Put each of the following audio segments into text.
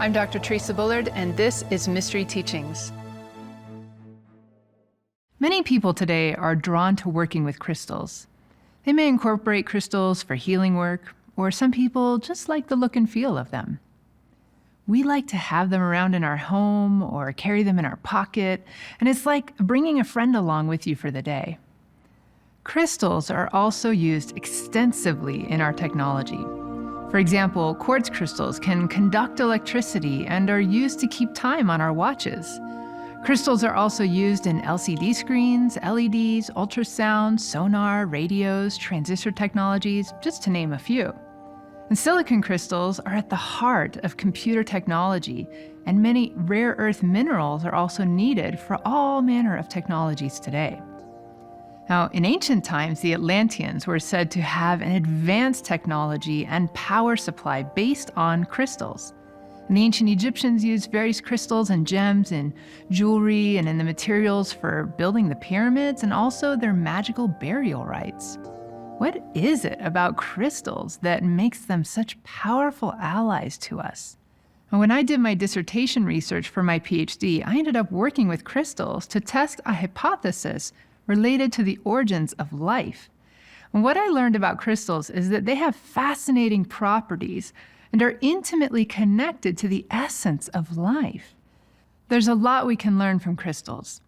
I'm Dr. Theresa Bullard, and this is Mystery Teachings. Many people today are drawn to working with crystals. They may incorporate crystals for healing work, or some people just like the look and feel of them. We like to have them around in our home or carry them in our pocket, and it's like bringing a friend along with you for the day. Crystals are also used extensively in our technology. For example, quartz crystals can conduct electricity and are used to keep time on our watches. Crystals are also used in LCD screens, LEDs, ultrasound, sonar, radios, transistor technologies, just to name a few. And silicon crystals are at the heart of computer technology, and many rare earth minerals are also needed for all manner of technologies today. Now, in ancient times, the Atlanteans were said to have an advanced technology and power supply based on crystals. And the ancient Egyptians used various crystals and gems in jewelry and in the materials for building the pyramids and also their magical burial rites. What is it about crystals that makes them such powerful allies to us? And when I did my dissertation research for my PhD, I ended up working with crystals to test a hypothesis related to the origins of life. And what I learned about crystals is that they have fascinating properties and are intimately connected to the essence of life. There's a lot we can learn from crystals.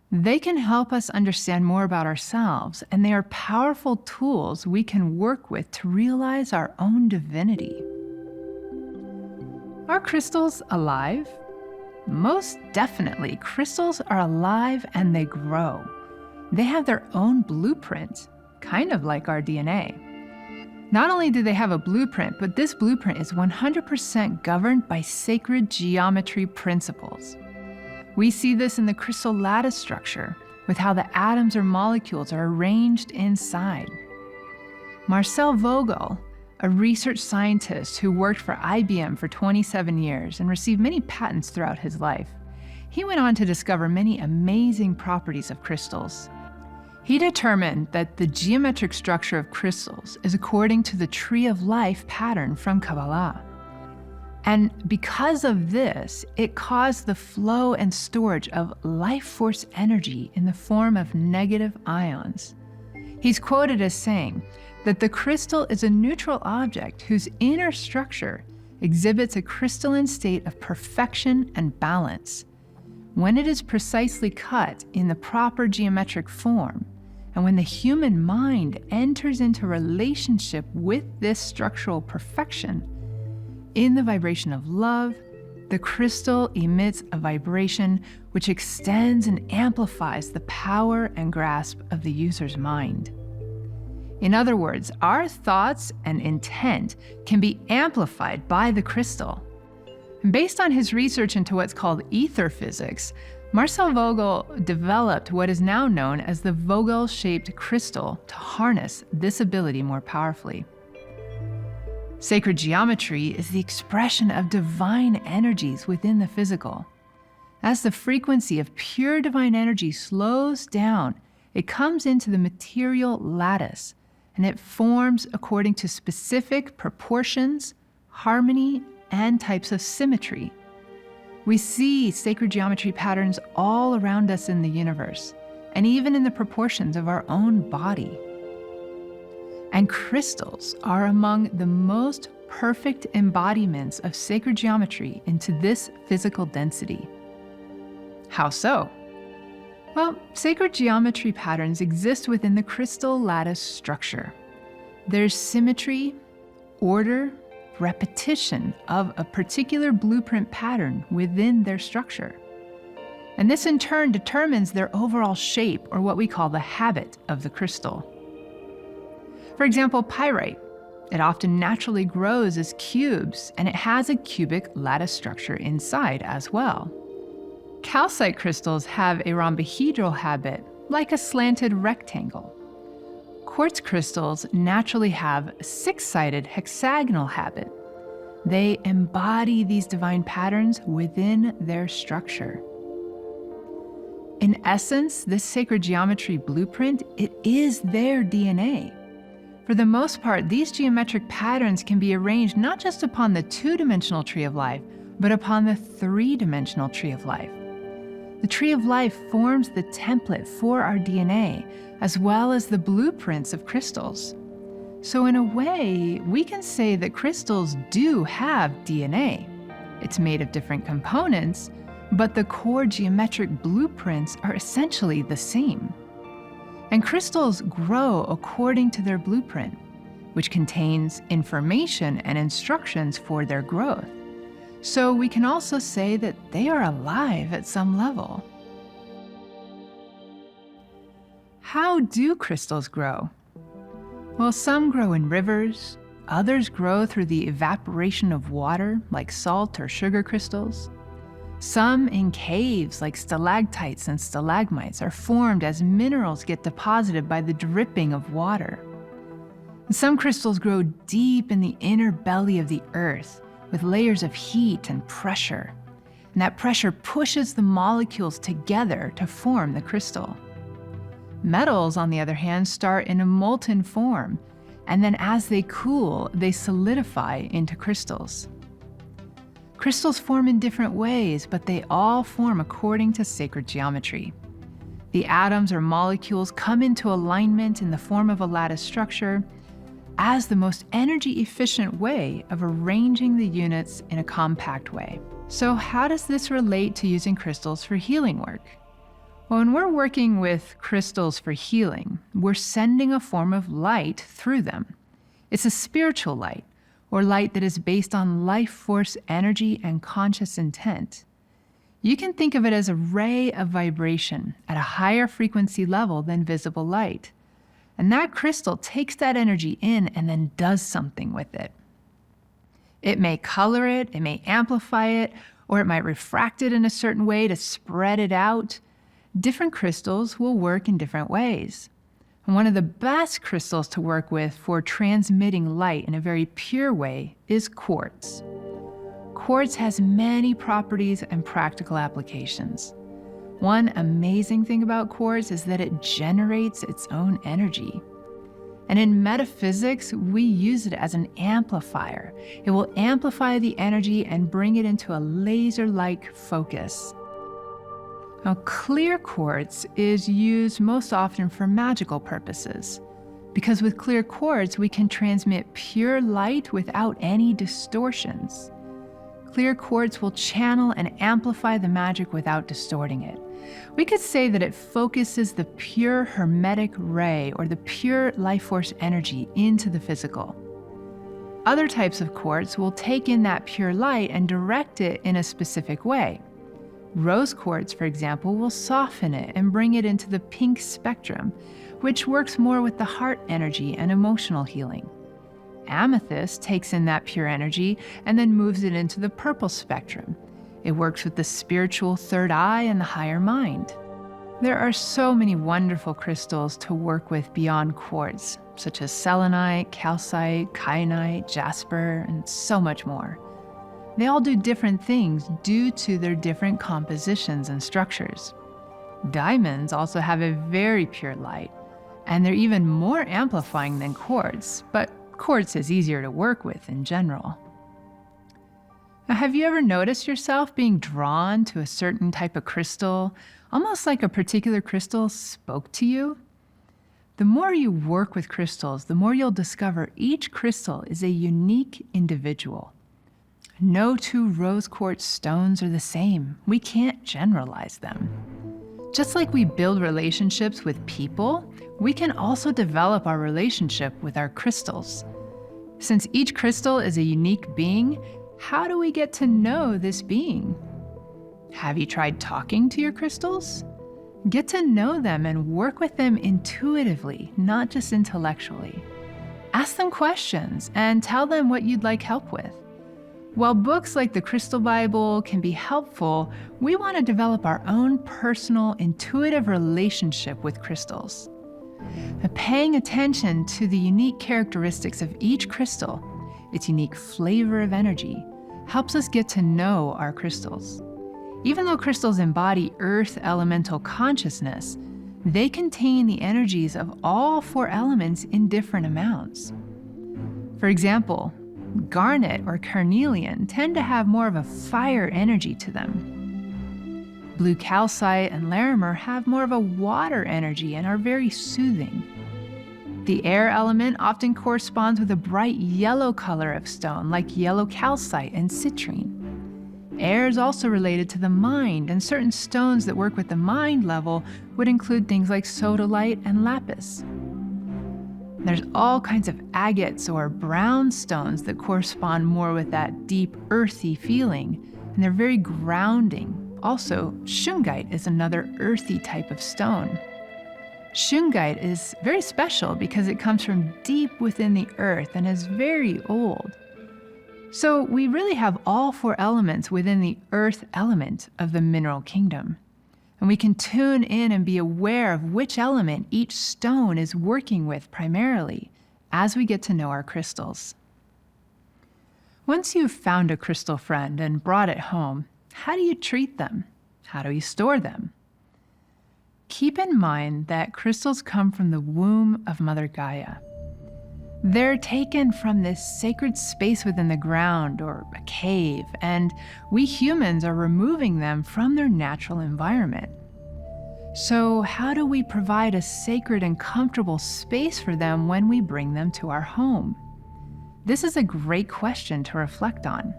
They can help us understand more about ourselves, and they are powerful tools we can work with to realize our own divinity. Are crystals alive? Most definitely, crystals are alive and they grow. They have their own blueprint, kind of like our DNA. Not only do they have a blueprint, but this blueprint is 100% governed by sacred geometry principles. We see this in the crystal lattice structure, with how the atoms or molecules are arranged inside. Marcel Vogel, a research scientist who worked for IBM for 27 years and received many patents throughout his life, he went on to discover many amazing properties of crystals. He determined that the geometric structure of crystals is according to the Tree of Life pattern from Kabbalah. And because of this, it caused the flow and storage of life force energy in the form of negative ions. He's quoted as saying that the crystal is a neutral object whose inner structure exhibits a crystalline state of perfection and balance. When it is precisely cut in the proper geometric form, and when the human mind enters into relationship with this structural perfection, in the vibration of love, the crystal emits a vibration which extends and amplifies the power and grasp of the user's mind. In other words, our thoughts and intent can be amplified by the crystal. And based on his research into what's called ether physics, Marcel Vogel developed what is now known as the Vogel-shaped crystal to harness this ability more powerfully. Sacred geometry is the expression of divine energies within the physical. As the frequency of pure divine energy slows down, it comes into the material lattice, and it forms according to specific proportions, harmony, and types of symmetry. We see sacred geometry patterns all around us in the universe, and even in the proportions of our own body. And crystals are among the most perfect embodiments of sacred geometry into this physical density. How so? Well, sacred geometry patterns exist within the crystal lattice structure. There's symmetry, order, repetition of a particular blueprint pattern within their structure. And this in turn determines their overall shape, or what we call the habit of the crystal. For example, pyrite. It often naturally grows as cubes, and it has a cubic lattice structure inside as well. Calcite crystals have a rhombohedral habit, like a slanted rectangle. Quartz crystals naturally have a six-sided hexagonal habit. They embody these divine patterns within their structure. In essence, this sacred geometry blueprint, it is their DNA. For the most part, these geometric patterns can be arranged not just upon the two-dimensional tree of life, but upon the three-dimensional tree of life. The tree of life forms the template for our DNA, as well as the blueprints of crystals. So in a way, we can say that crystals do have DNA. It's made of different components, but the core geometric blueprints are essentially the same. And crystals grow according to their blueprint, which contains information and instructions for their growth. So we can also say that they are alive at some level. How do crystals grow? Well, some grow in rivers, others grow through the evaporation of water, like salt or sugar crystals. Some in caves, like stalactites and stalagmites, are formed as minerals get deposited by the dripping of water. And some crystals grow deep in the inner belly of the earth, with layers of heat and pressure. And that pressure pushes the molecules together to form the crystal. Metals, on the other hand, start in a molten form, and then as they cool, they solidify into crystals. Crystals form in different ways, but they all form according to sacred geometry. The atoms or molecules come into alignment in the form of a lattice structure as the most energy-efficient way of arranging the units in a compact way. So how does this relate to using crystals for healing work? Well, when we're working with crystals for healing, we're sending a form of light through them. It's a spiritual light, or light that is based on life force energy and conscious intent. You can think of it as a ray of vibration at a higher frequency level than visible light. And that crystal takes that energy in and then does something with it. It may color it, it may amplify it, or it might refract it in a certain way to spread it out. Different crystals will work in different ways. And one of the best crystals to work with for transmitting light in a very pure way is quartz. Quartz has many properties and practical applications. One amazing thing about quartz is that it generates its own energy. And in metaphysics, we use it as an amplifier. It will amplify the energy and bring it into a laser-like focus. Now, clear quartz is used most often for magical purposes, because with clear quartz, we can transmit pure light without any distortions. Clear quartz will channel and amplify the magic without distorting it. We could say that it focuses the pure hermetic ray or the pure life force energy into the physical. Other types of quartz will take in that pure light and direct it in a specific way. Rose quartz, for example, will soften it and bring it into the pink spectrum, which works more with the heart energy and emotional healing. Amethyst takes in that pure energy and then moves it into the purple spectrum. It works with the spiritual third eye and the higher mind. There are so many wonderful crystals to work with beyond quartz, such as selenite, calcite, kyanite, jasper, and so much more. They all do different things due to their different compositions and structures. Diamonds also have a very pure light, and they're even more amplifying than quartz, but quartz is easier to work with in general. Now, have you ever noticed yourself being drawn to a certain type of crystal, almost like a particular crystal spoke to you? The more you work with crystals, the more you'll discover each crystal is a unique individual. No two rose quartz stones are the same. We can't generalize them. Just like we build relationships with people, we can also develop our relationship with our crystals. Since each crystal is a unique being, how do we get to know this being? Have you tried talking to your crystals? Get to know them and work with them intuitively, not just intellectually. Ask them questions and tell them what you'd like help with. While books like the Crystal Bible can be helpful, we want to develop our own personal, intuitive relationship with crystals. Paying attention to the unique characteristics of each crystal, its unique flavor of energy, helps us get to know our crystals. Even though crystals embody earth elemental consciousness, they contain the energies of all four elements in different amounts. For example, garnet or carnelian tend to have more of a fire energy to them. Blue calcite and Larimer have more of a water energy and are very soothing. The air element often corresponds with a bright yellow color of stone, like yellow calcite and citrine. Air is also related to the mind, and certain stones that work with the mind level would include things like sodalite and lapis. There's all kinds of agates or brown stones that correspond more with that deep, earthy feeling, and they're very grounding. Also, shungite is another earthy type of stone. Shungite is very special because it comes from deep within the earth and is very old. So we really have all four elements within the earth element of the mineral kingdom. And we can tune in and be aware of which element each stone is working with primarily as we get to know our crystals. Once you've found a crystal friend and brought it home, how do you treat them? How do you store them? Keep in mind that crystals come from the womb of Mother Gaia. They're taken from this sacred space within the ground or a cave, and we humans are removing them from their natural environment. So how do we provide a sacred and comfortable space for them when we bring them to our home? This is a great question to reflect on.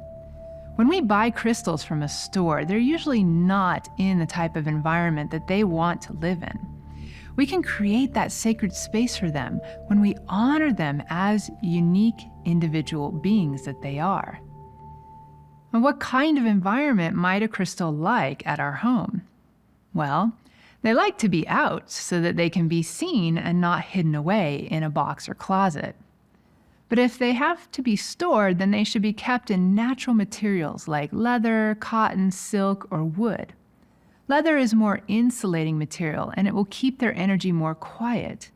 When we buy crystals from a store, they're usually not in the type of environment that they want to live in. We can create that sacred space for them when we honor them as unique individual beings that they are. And what kind of environment might a crystal like at our home? Well, they like to be out so that they can be seen and not hidden away in a box or closet. But if they have to be stored, then they should be kept in natural materials like leather, cotton, silk, or wood. Leather is more insulating material and it will keep their energy more quiet.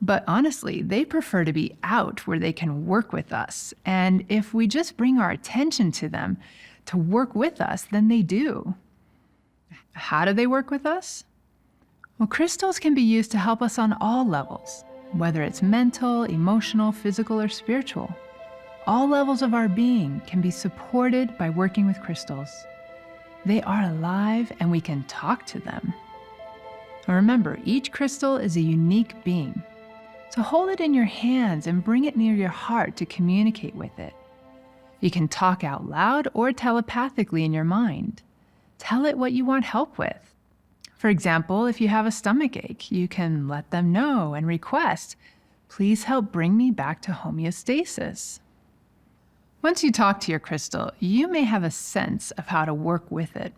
But honestly, they prefer to be out where they can work with us. And if we just bring our attention to them to work with us, then they do. How do they work with us? Well, crystals can be used to help us on all levels. Whether it's mental, emotional, physical, or spiritual. All levels of our being can be supported by working with crystals. They are alive and we can talk to them. And remember, each crystal is a unique being. So hold it in your hands and bring it near your heart to communicate with it. You can talk out loud or telepathically in your mind. Tell it what you want help with. For example, if you have a stomach ache, you can let them know and request, "Please help bring me back to homeostasis." Once you talk to your crystal, you may have a sense of how to work with it.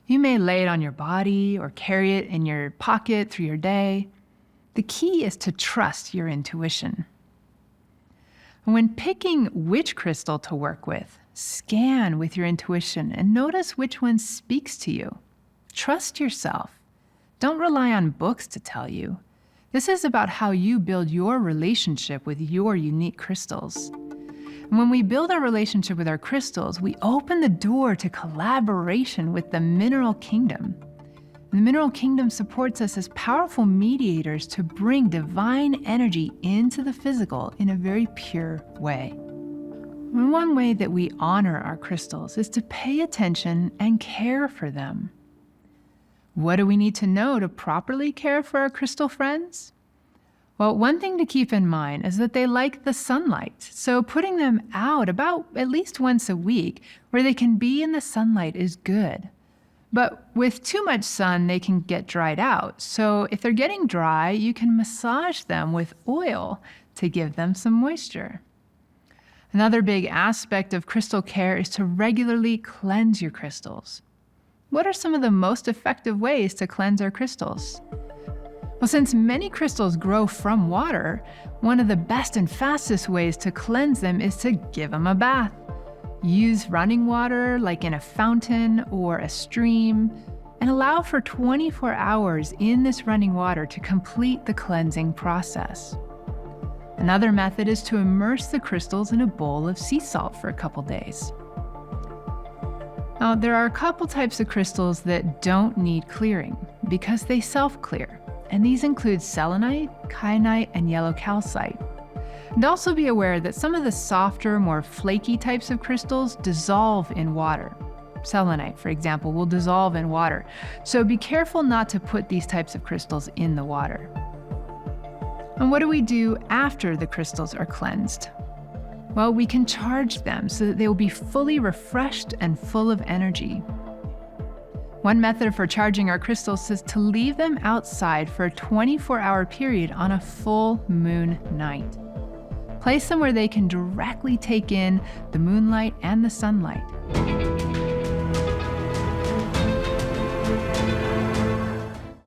You may lay it on your body or carry it in your pocket through your day. The key is to trust your intuition. When picking which crystal to work with, scan with your intuition and notice which one speaks to you. Trust yourself. Don't rely on books to tell you. This is about how you build your relationship with your unique crystals. And when we build our relationship with our crystals, we open the door to collaboration with the mineral kingdom. And the mineral kingdom supports us as powerful mediators to bring divine energy into the physical in a very pure way. And one way that we honor our crystals is to pay attention and care for them. What do we need to know to properly care for our crystal friends? Well, one thing to keep in mind is that they like the sunlight, so putting them out about at least once a week where they can be in the sunlight is good. But with too much sun, they can get dried out. So if they're getting dry, you can massage them with oil to give them some moisture. Another big aspect of crystal care is to regularly cleanse your crystals. What are some of the most effective ways to cleanse our crystals? Well, since many crystals grow from water, one of the best and fastest ways to cleanse them is to give them a bath. Use running water like in a fountain or a stream, and allow for 24 hours in this running water to complete the cleansing process. Another method is to immerse the crystals in a bowl of sea salt for a couple days. Now, there are a couple types of crystals that don't need clearing because they self-clear, and these include selenite, kyanite, and yellow calcite. And also be aware that some of the softer, more flaky types of crystals dissolve in water. Selenite, for example, will dissolve in water. So be careful not to put these types of crystals in the water. And what do we do after the crystals are cleansed? Well, we can charge them so that they will be fully refreshed and full of energy. One method for charging our crystals is to leave them outside for a 24-hour period on a full moon night. Place them where they can directly take in the moonlight and the sunlight.